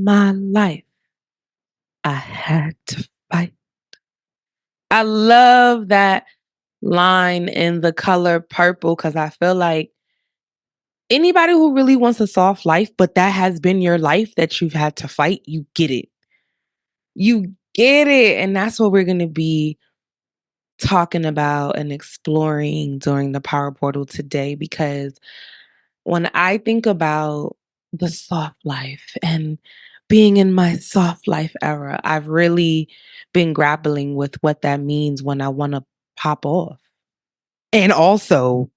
my life, I had to fight. I love that line in the color purple because I feel like anybody who really wants a soft life, but that has been your life that you've had to fight, you get it. You get it. And that's what we're going to be talking about and exploring during the Power Portal today. Because when I think about the soft life and being in my soft life era, I've really been grappling with what that means when I want to pop off and also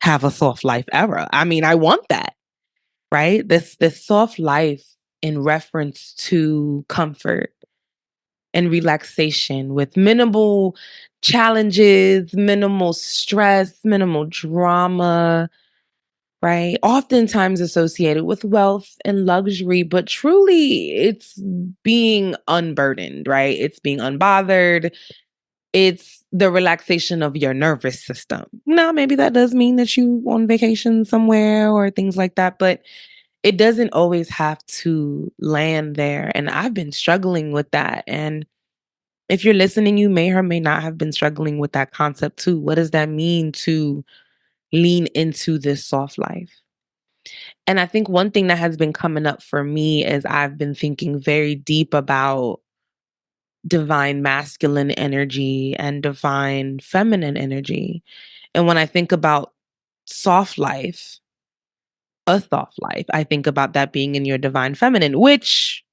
have a soft life era. I mean, I want that, right? This soft life in reference to comfort and relaxation with minimal challenges, minimal stress, minimal drama, right? Oftentimes associated with wealth and luxury, but truly it's being unburdened, right? It's being unbothered. It's the relaxation of your nervous system. Now, maybe that does mean that you on vacation somewhere or things like that, but it doesn't always have to land there. And I've been struggling with that. And if you're listening, you may or may not have been struggling with that concept too. What does that mean to lean into this soft life? And I think one thing that has been coming up for me is I've been thinking very deep about divine masculine energy and divine feminine energy. And when I think about soft life, a soft life, I think about that being in your divine feminine, which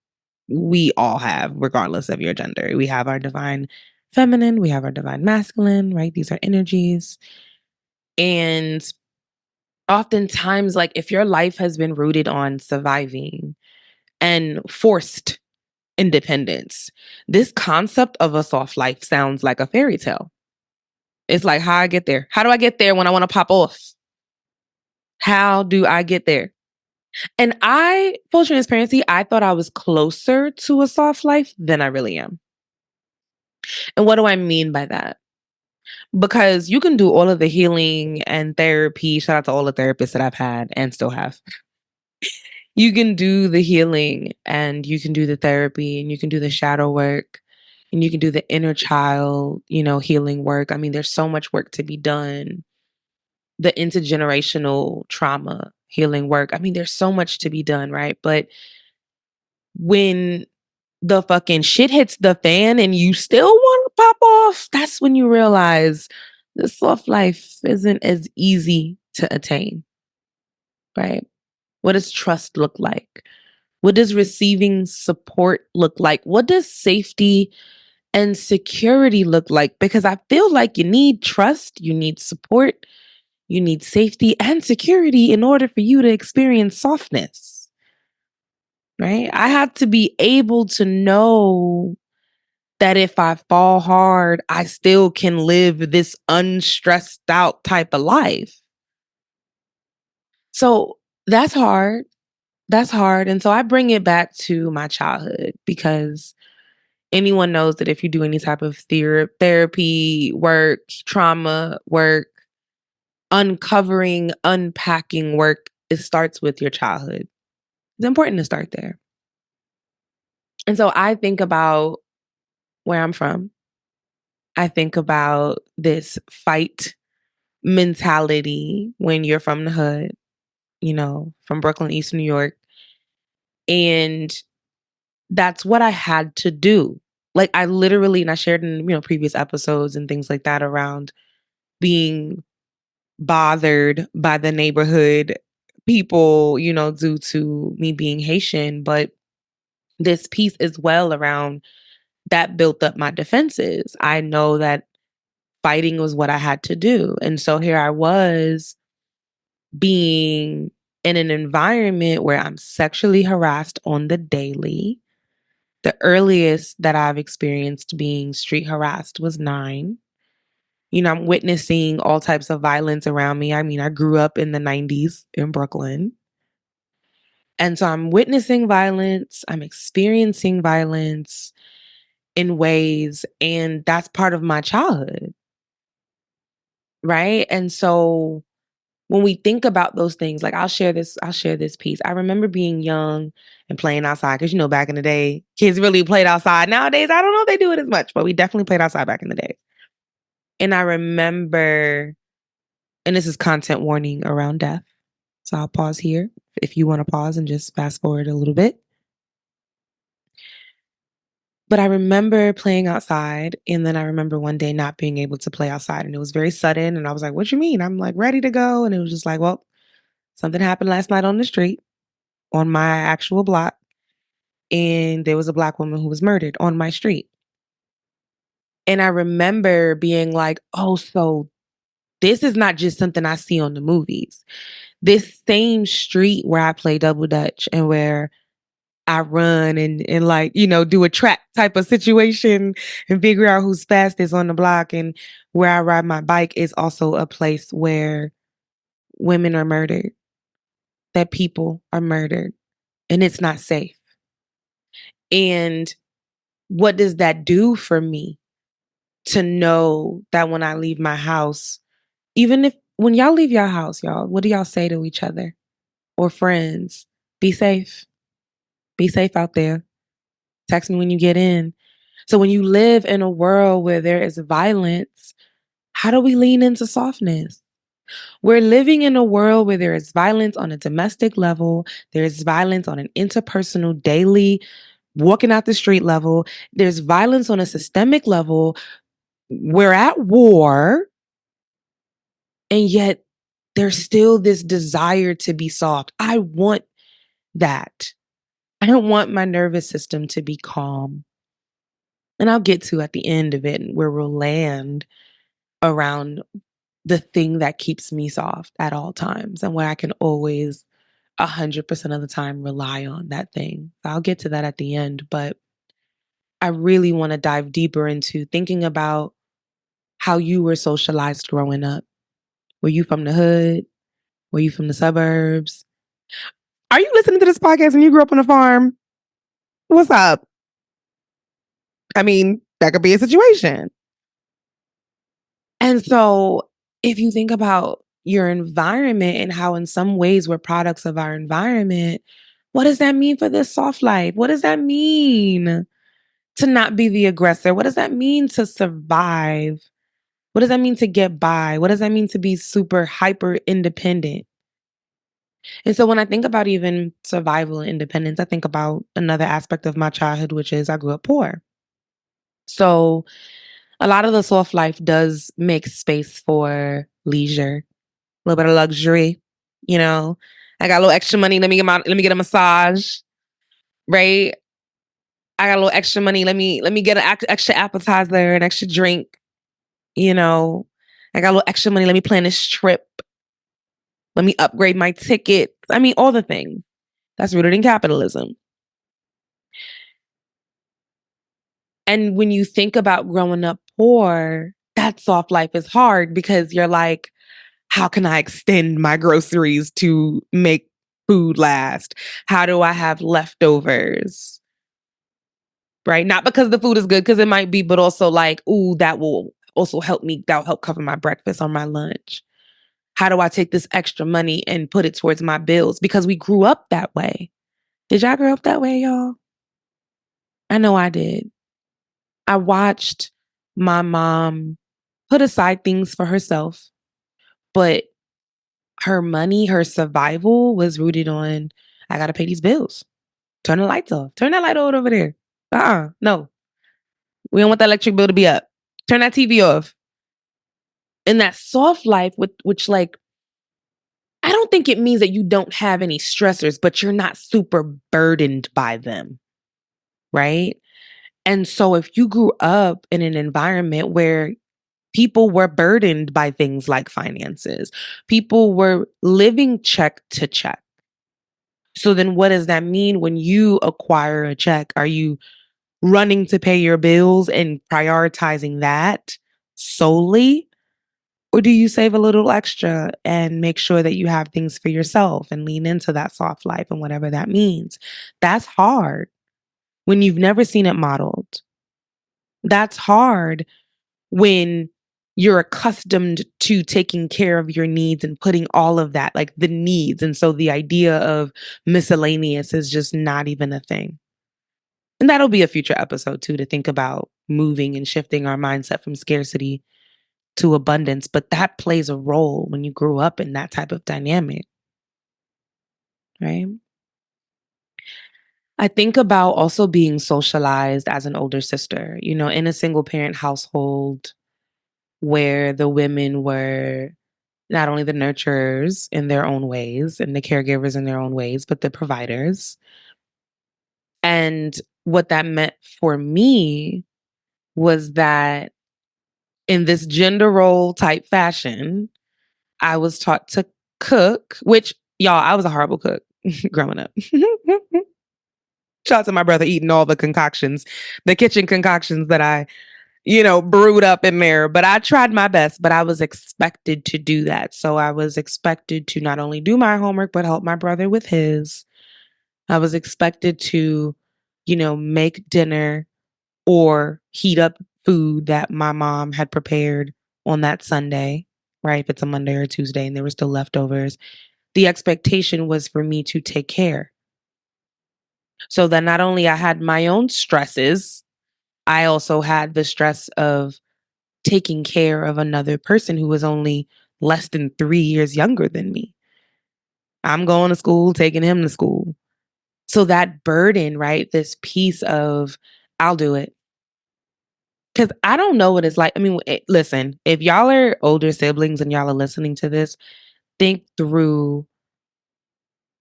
we all have, regardless of your gender. We have our divine feminine, we have our divine masculine, right? These are energies. And oftentimes, like if your life has been rooted on surviving and forced independence, this concept of a soft life sounds like a fairy tale. It's like, how I get there? How do I get there when I want to pop off? How do I get there? And full transparency, I thought I was closer to a soft life than I really am. And what do I mean by that? Because you can do all of the healing and therapy. Shout out to all the therapists that I've had and still have. You can do the healing and you can do the therapy and you can do the shadow work and you can do the inner child, healing work. I mean, there's so much work to be done. The intergenerational trauma healing work. I mean, there's so much to be done, right? But when the fucking shit hits the fan and you still want to pop off, that's when you realize the soft life isn't as easy to attain, right? What does trust look like? What does receiving support look like? What does safety and security look like? Because I feel like you need trust, you need support, you need safety and security in order for you to experience softness, right? I have to be able to know that if I fall hard, I still can live this unstressed out type of life. So that's hard. That's hard. And so I bring it back to my childhood because anyone knows that if you do any type of therapy work, trauma work, uncovering, unpacking work, it starts with your childhood. It's important to start there. And so I think about where I'm from. I think about this fight mentality when you're from the hood, from Brooklyn, East New York. And that's what I had to do. Like I literally, and I shared in, previous episodes and things like that around being bothered by the neighborhood people, due to me being Haitian. But this piece as well around that built up my defenses. I know that fighting was what I had to do. And so here I was being in an environment where I'm sexually harassed on the daily. The earliest that I've experienced being street harassed was 9. I'm witnessing all types of violence around me. I mean, I grew up in the 90s in Brooklyn. And so I'm witnessing violence, I'm experiencing violence in ways, and that's part of my childhood. Right. And so when we think about those things, like I'll share this piece. I remember being young and playing outside because back in the day, kids really played outside. Nowadays, I don't know if they do it as much, but we definitely played outside back in the day. And I remember, and this is content warning around death. So I'll pause here if you want to pause and just fast forward a little bit. But I remember playing outside, and then I remember one day not being able to play outside, and it was very sudden. And I was like, "What you mean?" I'm like, ready to go, and it was just like, "Well, something happened last night on the street, on my actual block, and there was a black woman who was murdered on my street." And I remember being like, "Oh, so this is not just something I see on the movies. This same street where I play double dutch and where I run and like, do a track type of situation and figure out who's fastest on the block, and where I ride my bike is also a place where women are murdered, that people are murdered, and it's not safe." And what does that do for me to know that when I leave my house, even if when y'all leave your house, y'all, what do y'all say to each other or friends? Be safe. Be safe out there. Text me when you get in. So when you live in a world where there is violence, how do we lean into softness? We're living in a world where there is violence on a domestic level, there's violence on an interpersonal, daily, walking out the street level, there's violence on a systemic level. We're at war, and yet there's still this desire to be soft. I want that. I don't want my nervous system to be calm. And I'll get to at the end of it where we'll land around the thing that keeps me soft at all times and where I can always 100% of the time rely on that thing. I'll get to that at the end, but I really want to dive deeper into thinking about how you were socialized growing up. Were you from the hood? Were you from the suburbs? Are you listening to this podcast and you grew up on a farm? What's up? I mean, that could be a situation. And so, if you think about your environment and how, in some ways, we're products of our environment, what does that mean for this soft life? What does that mean to not be the aggressor? What does that mean to survive? What does that mean to get by? What does that mean to be super hyper independent? And so, when I think about even survival and independence, I think about another aspect of my childhood, which is I grew up poor. So, a lot of the soft life does make space for leisure, a little bit of luxury, you know. I got a little extra money. Let me get a massage, right? I got a little extra money. Let me get an extra appetizer, an extra drink, you know. I got a little extra money. Let me plan this trip. Let me upgrade my ticket. I mean, all the things. That's rooted in capitalism. And when you think about growing up poor, that soft life is hard because you're like, how can I extend my groceries to make food last? How do I have leftovers? Right? Not because the food is good, because it might be, but also like, ooh, that will also help me. That'll help cover my breakfast or my lunch. How do I take this extra money and put it towards my bills? Because we grew up that way. Did y'all grow up that way, y'all? I know I did. I watched my mom put aside things for herself, but her money, her survival was rooted on, I got to pay these bills. Turn the lights off. Turn that light over there. No. We don't want that electric bill to be up. Turn that TV off. And that soft life, which like, I don't think it means that you don't have any stressors, but you're not super burdened by them, right? And so if you grew up in an environment where people were burdened by things like finances, people were living check to check. So then what does that mean when you acquire a check? Are you running to pay your bills and prioritizing that solely? Or do you save a little extra and make sure that you have things for yourself and lean into that soft life and whatever that means? That's hard when you've never seen it modeled. That's hard when you're accustomed to taking care of your needs and putting all of that, like the needs. And so the idea of miscellaneous is just not even a thing. And that'll be a future episode too, to think about moving and shifting our mindset from scarcity to abundance. But that plays a role when you grew up in that type of dynamic, right? I think about also being socialized as an older sister, in a single parent household where the women were not only the nurturers in their own ways and the caregivers in their own ways, but the providers. And what that meant for me was that in this gender role type fashion, I was taught to cook, which, y'all, I was a horrible cook growing up. Shout out to my brother eating all the concoctions, the kitchen concoctions that I brewed up in there. But I tried my best, but I was expected to do that. So I was expected to not only do my homework, but help my brother with his. I was expected to, make dinner or heat up food that my mom had prepared on that Sunday, right? If it's a Monday or Tuesday and there were still leftovers. The expectation was for me to take care. So that not only I had my own stresses, I also had the stress of taking care of another person who was only less than 3 years younger than me. I'm going to school, taking him to school. So that burden, right? This piece of, I'll do it. Because I don't know what it's like. I mean, listen, if y'all are older siblings and y'all are listening to this, think through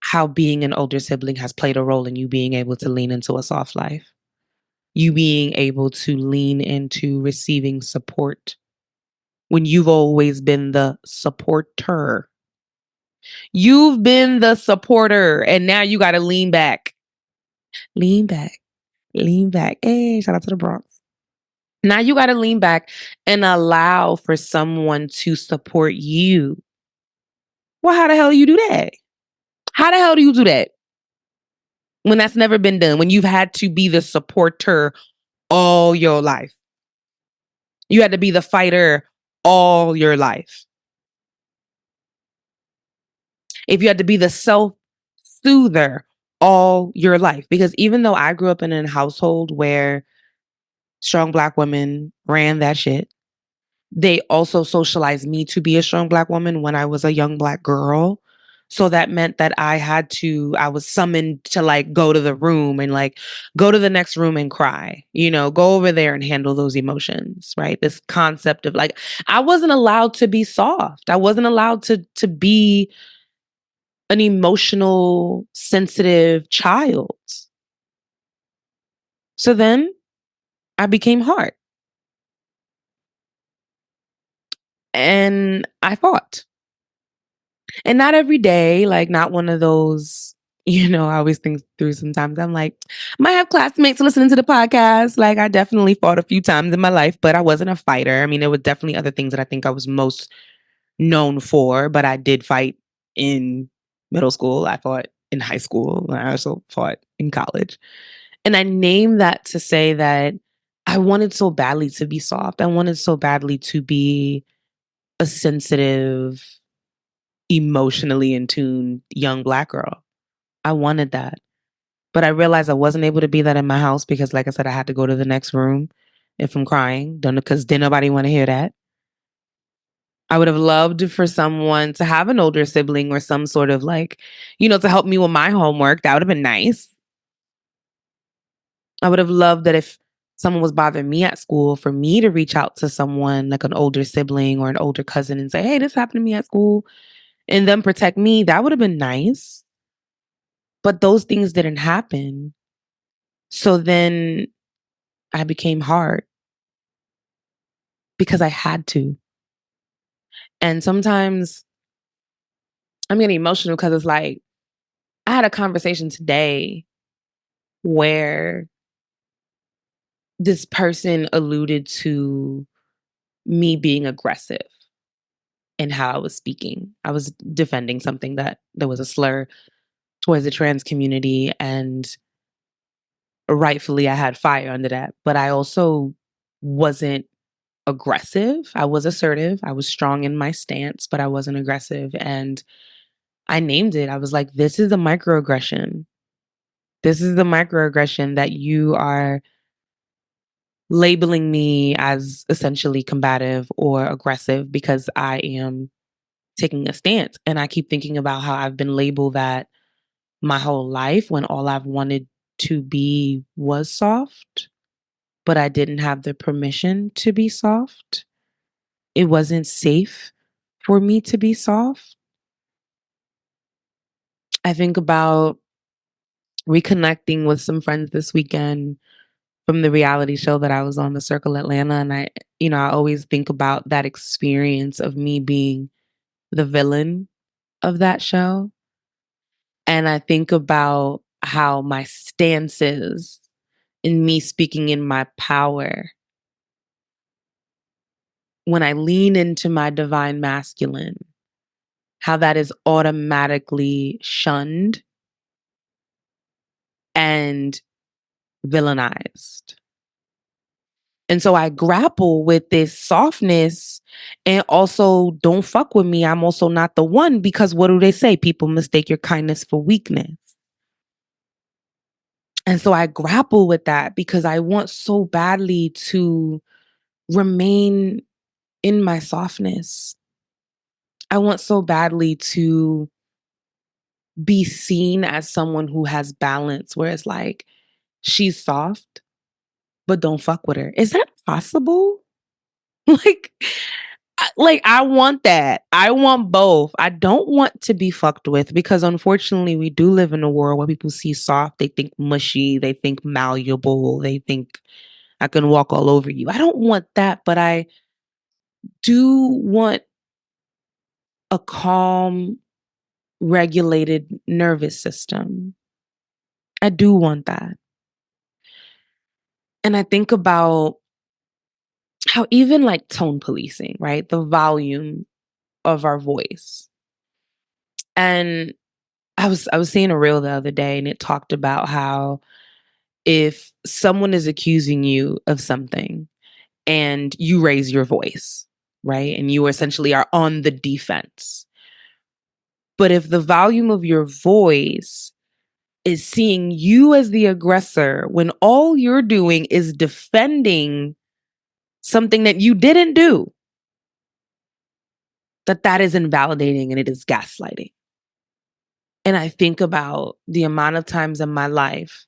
how being an older sibling has played a role in you being able to lean into a soft life, you being able to lean into receiving support when you've always been the supporter. You've been the supporter, and now you got to lean back. Lean back. Lean back. Hey, shout out to the Bronx. Now you got to lean back and allow for someone to support you. Well, how the hell do you do that? How the hell do you do that when that's never been done? When you've had to be the supporter all your life, you had to be the fighter all your life. If you had to be the self soother all your life, because even though I grew up in a household where strong Black women ran that shit, they also socialized me to be a strong Black woman when I was a young Black girl. So that meant that I was summoned to like go to the room and like go to the next room and cry, go over there and handle those emotions, right? This concept of like, I wasn't allowed to be soft. I wasn't allowed to be an emotional, sensitive child. So then I became hard and I fought. And not every day, like not one of those, I always think through sometimes. I'm like, might have classmates listening to the podcast. Like I definitely fought a few times in my life, but I wasn't a fighter. I mean, there were definitely other things that I think I was most known for, but I did fight in middle school. I fought in high school. I also fought in college. And I name that to say that I wanted so badly to be soft. I wanted so badly to be a sensitive, emotionally in tune young Black girl. I wanted that. But I realized I wasn't able to be that in my house because, like I said, I had to go to the next room if I'm crying. Don't know, because didn't nobody want to hear that. I would have loved for someone to have an older sibling or some sort of like, to help me with my homework. That would have been nice. I would have loved that if someone was bothering me at school, for me to reach out to someone like an older sibling or an older cousin and say, hey, this happened to me at school, and them protect me. That would have been nice. But those things didn't happen. So then I became hard because I had to. And sometimes I'm getting emotional because it's like, I had a conversation today where this person alluded to me being aggressive in how I was speaking. I was defending something that there was a slur towards the trans community, and rightfully I had fire under that. But I also wasn't aggressive. I was assertive. I was strong in my stance, but I wasn't aggressive. And I named it. I was like, this is a microaggression. This is the microaggression that you are labeling me as essentially combative or aggressive because I am taking a stance. And I keep thinking about how I've been labeled that my whole life when all I've wanted to be was soft, but I didn't have the permission to be soft. It wasn't safe for me to be soft. I think about reconnecting with some friends this weekend from the reality show that I was on, The Circle Atlanta. And I always think about that experience of me being the villain of that show. And I think about how my stances in me speaking in my power, when I lean into my divine masculine, how that is automatically shunned and villainized. And so I grapple with this softness and also don't fuck with me. I'm also not the one because what do they say? People mistake your kindness for weakness. And so I grapple with that because I want so badly to remain in my softness. I want so badly to be seen as someone who has balance, where it's like, she's soft, but don't fuck with her. Is that possible? like, I want that. I want both. I don't want to be fucked with because unfortunately we do live in a world where people see soft, they think mushy, they think malleable, they think I can walk all over you. I don't want that, but I do want a calm, regulated nervous system. I do want that. And I think about how even like tone policing, right? The volume of our voice. And I was seeing a reel the other day and it talked about how if someone is accusing you of something and you raise your voice, right? And you essentially are on the defense. But if the volume of your voice is seeing you as the aggressor when all you're doing is defending something that you didn't do, that is invalidating and it is gaslighting. And I think about the amount of times in my life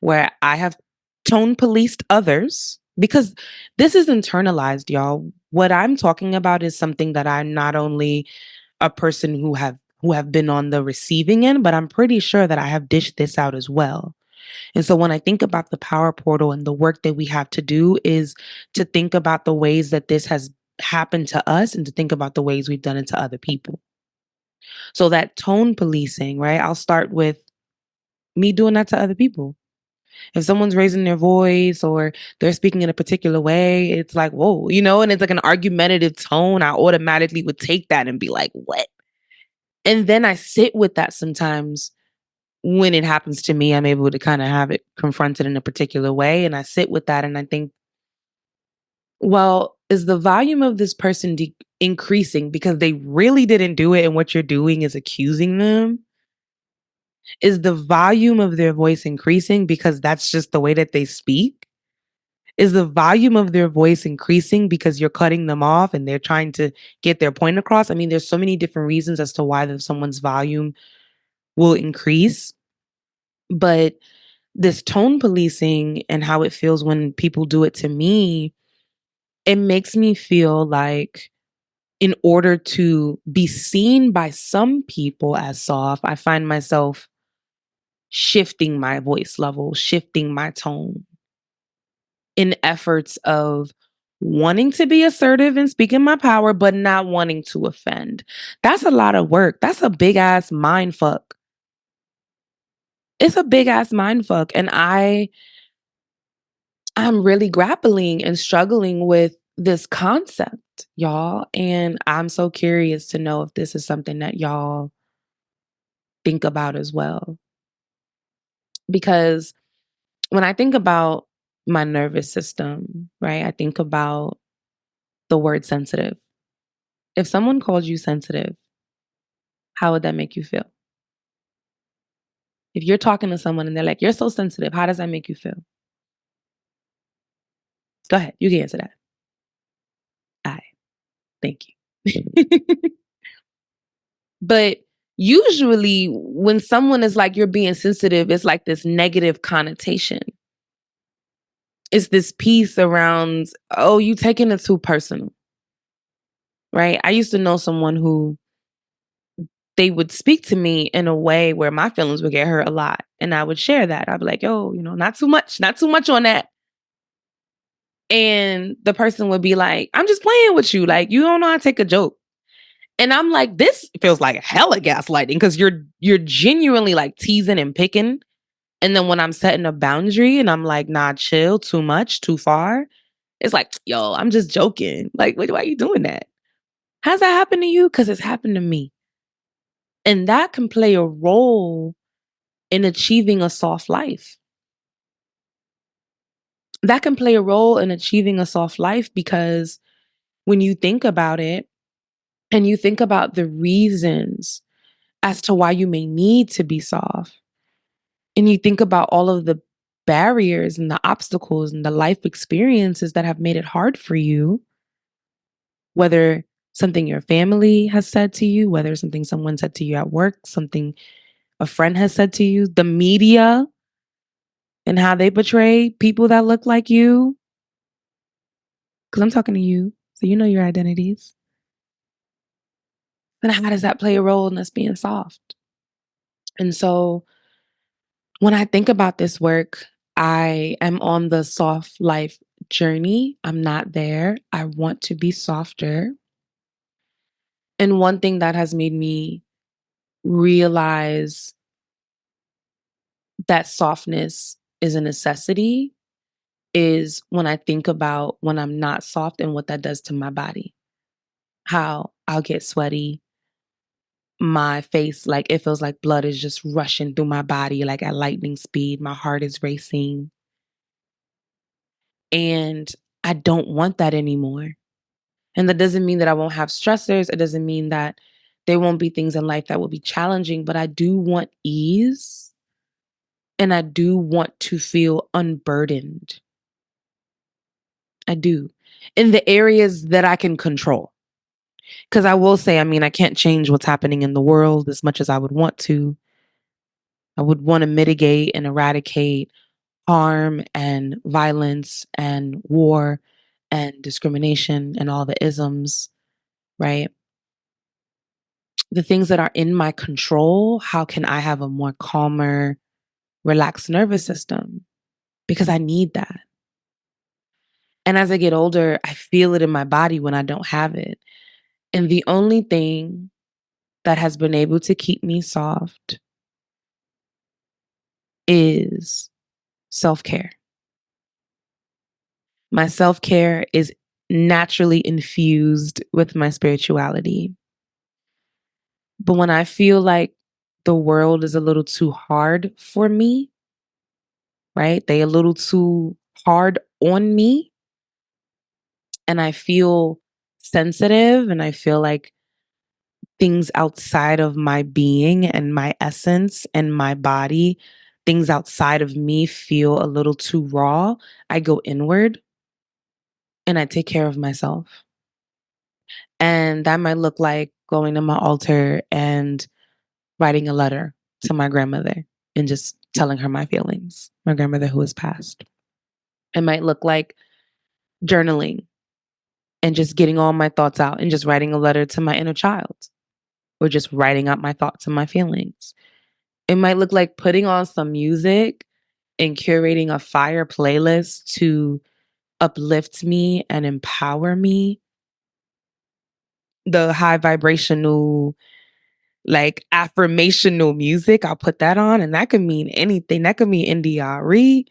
where I have tone policed others because this is internalized, y'all. What I'm talking about is something that I'm not only a person who have been on the receiving end, but I'm pretty sure that I have dished this out as well. And so when I think about the power portal and the work that we have to do is to think about the ways that this has happened to us and to think about the ways we've done it to other people. So that tone policing, right? I'll start with me doing that to other people. If someone's raising their voice or they're speaking in a particular way, it's like, whoa, and it's like an argumentative tone. I automatically would take that and be like, what? And then I sit with that sometimes when it happens to me. I'm able to kind of have it confronted in a particular way. And I sit with that and I think, well, is the volume of this person increasing because they really didn't do it and what you're doing is accusing them? Is the volume of their voice increasing because that's just the way that they speak? Is the volume of their voice increasing because you're cutting them off and they're trying to get their point across? I mean, there's so many different reasons as to why someone's volume will increase. But this tone policing and how it feels when people do it to me, it makes me feel like in order to be seen by some people as soft, I find myself shifting my voice level, shifting my tone in efforts of wanting to be assertive and speaking my power, but not wanting to offend. That's a lot of work. That's a big ass mind fuck. It's a big ass mind fuck. And I'm really grappling and struggling with this concept, y'all. And I'm so curious to know if this is something that y'all think about as well. Because when I think about my nervous system, right, I think about the word sensitive. If someone called you sensitive, how would that make you feel? If you're talking to someone and they're like, "You're so sensitive," how does that make you feel? Go ahead, you can answer that. I thank you. But usually when someone is like, "You're being sensitive," it's like this negative connotation. It's this piece around, "Oh, you taking it too personal," right? I used to know someone who they would speak to me in a way where my feelings would get hurt a lot, and I would share that. I'd be like, "Yo, not too much on that." And the person would be like, "I'm just playing with you. Like, you don't know how to take a joke." And I'm like, "This feels like hella gaslighting because you're genuinely like teasing and picking." And then when I'm setting a boundary and I'm like, "Nah, chill, too much, too far." It's like, "Yo, I'm just joking. Like, why are you doing that? Has that happened to you? Because it's happened to me." And that can play a role in achieving a soft life. That can play a role in achieving a soft life because when you think about it and you think about the reasons as to why you may need to be soft, and you think about all of the barriers and the obstacles and the life experiences that have made it hard for you, whether something your family has said to you, whether something someone said to you at work, something a friend has said to you, the media and how they portray people that look like you, because I'm talking to you, so you know your identities. Then how does that play a role in us being soft? And so when I think about this work, I am on the soft life journey. I'm not there. I want to be softer. And one thing that has made me realize that softness is a necessity is when I think about when I'm not soft and what that does to my body. How I'll get sweaty, my face, like it feels like blood is just rushing through my body, like at lightning speed. My heart is racing. And I don't want that anymore. And that doesn't mean that I won't have stressors. It doesn't mean that there won't be things in life that will be challenging, but I do want ease and I do want to feel unburdened. I do in the areas that I can control. Because I will say, I mean, I can't change what's happening in the world as much as I would want to. I would want to mitigate and eradicate harm and violence and war and discrimination and all the isms, right? The things that are in my control, how can I have a more calmer, relaxed nervous system? Because I need that. And as I get older, I feel it in my body when I don't have it. And the only thing that has been able to keep me soft is self care. My self care is naturally infused with my spirituality. But when I feel like the world is a little too hard for me, right? They a little too hard on me and I feel sensitive and I feel like things outside of my being and my essence and my body, things outside of me feel a little too raw, I go inward and I take care of myself. And that might look like going to my altar and writing a letter to my grandmother and just telling her my feelings, my grandmother who has passed. It might look like journaling and just getting all my thoughts out and just writing a letter to my inner child or just writing out my thoughts and my feelings. It might look like putting on some music and curating a fire playlist to uplift me and empower me. The high vibrational, like affirmational music, I'll put that on, and that could mean anything. That could mean NDRE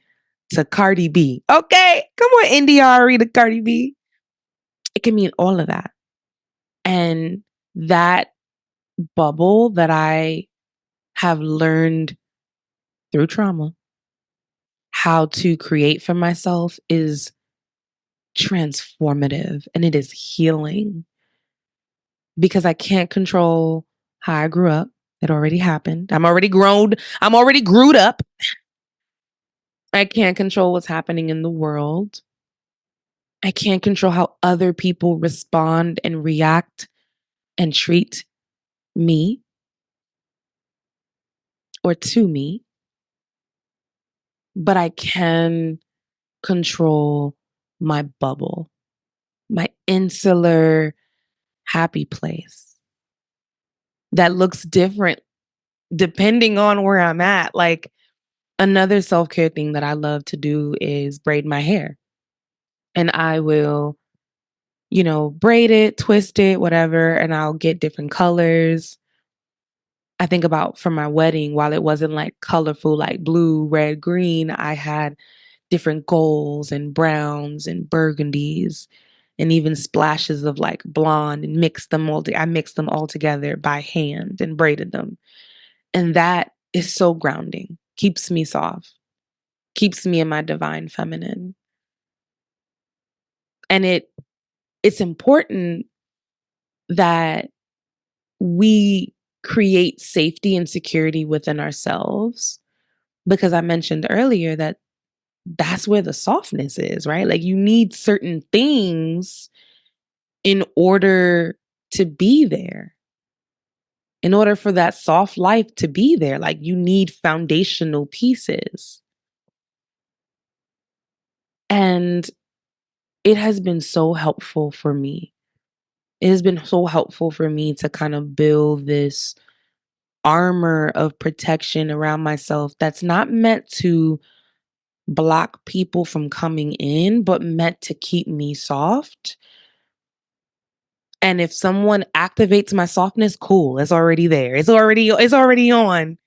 to Cardi B. Okay, come on, NDRE to Cardi B. It can mean all of that. And that bubble that I have learned through trauma how to create for myself is transformative and it is healing because I can't control how I grew up. It already happened. I'm already grown. I'm already grewed up. I can't control what's happening in the world. I can't control how other people respond and react and treat me or to me, but I can control my bubble, my insular happy place that looks different depending on where I'm at. Like another self care thing that I love to do is braid my hair. And I will, braid it, twist it, whatever, and I'll get different colors. I think about for my wedding, while it wasn't like colorful, like blue, red, green, I had different golds and browns and burgundies and even splashes of like blonde and mixed them all. I mixed them all together by hand and braided them. And that is so grounding, keeps me soft, keeps me in my divine feminine. And it's important that we create safety and security within ourselves because I mentioned earlier that that's where the softness is, right? Like you need certain things in order to be there. In order for that soft life to be there, like you need foundational pieces. And it has been so helpful for me. It has been so helpful for me to kind of build this armor of protection around myself that's not meant to block people from coming in, but meant to keep me soft. And if someone activates my softness, cool, it's already there. It's already on.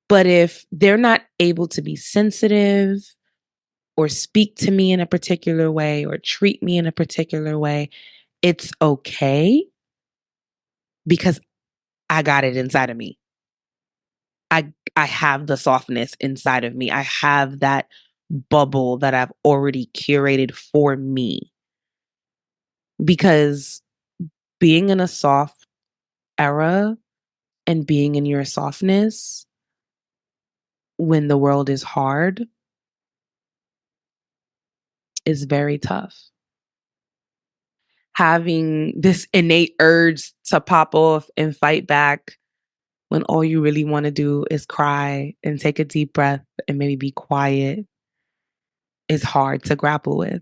But if they're not able to be sensitive or speak to me in a particular way or treat me in a particular way, it's okay because I got it inside of me. I have the softness inside of me. I have that bubble that I've already curated for me. Because being in a soft era and being in your softness when the world is hard is very tough. Having this innate urge to pop off and fight back when all you really want to do is cry and take a deep breath and maybe be quiet is hard to grapple with.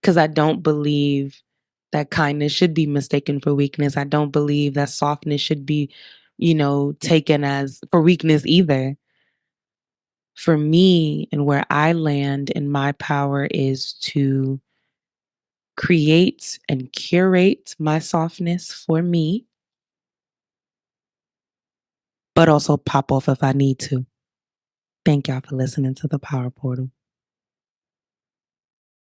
Because I don't believe that kindness should be mistaken for weakness. I don't believe that softness should be, taken as for weakness either. For me and where I land in my power is to create and curate my softness for me, but also pop off if I need to. Thank y'all for listening to the Power Portal.